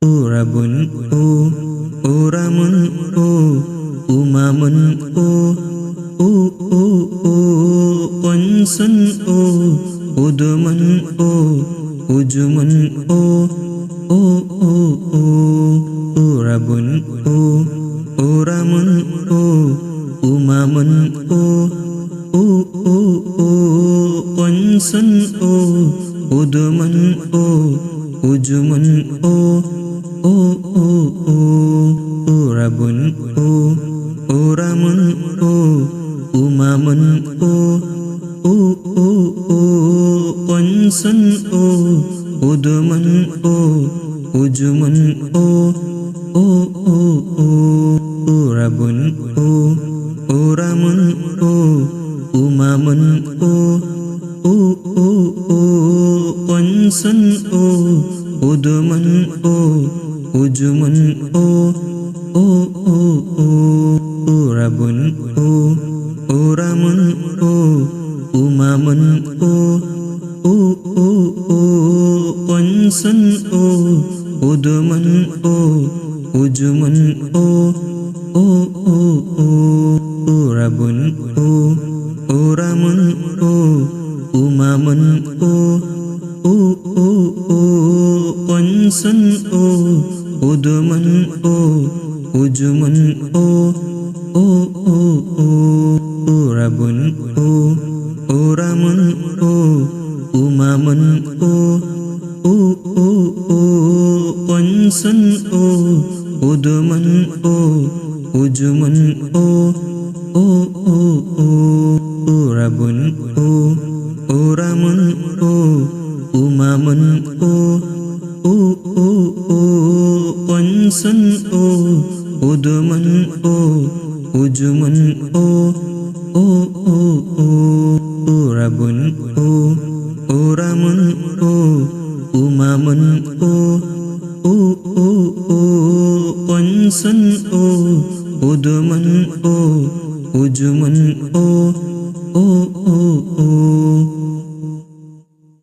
ഉറബുൻ ഉറമുൻ ഉമമുൻ ഉൻസുൻ ഉദുമുൻ ഉജുമുൻ ഉറബുൻ ഉറമുൻ ഉമമുൻ ഉൻസുൻ ഉദുമുൻ ഉജുമുൻ ഉറബുൻ ഉറമുൻ ഉമമുൻ ഉൻസുൻ ഉദുമുൻ ഉജുമുൻ ഉറബുൻ ഉറമുൻ ഉമമുൻ ഉൻസുൻ ഉദുമുൻ ഉജുമുൻ ഉറബുൻ ഉറമുൻ ഉമമുൻ ഉൻസുൻ ഉദുമുൻ ഉജുമുൻ ഉറബുൻ ഉറമുൻ ഉമമുൻ ഉൻസുൻ ഉദുമുൻ ഉജുമുൻ ഉറബുൻ ഉറമുൻ ഉമമുൻ ഉൻസുൻ ഉദുമുൻ ഉജുമുൻ ഉറബുൻ ഉറമുൻ ഉമമുൻ ഉൻസുൻ ഉദുമുൻ ഉജുമുൻ ഉറബുൻ ഉറമുൻ ഉമമുൻ ഉൻസുൻ ഉദുമുൻ ഉജുമുൻ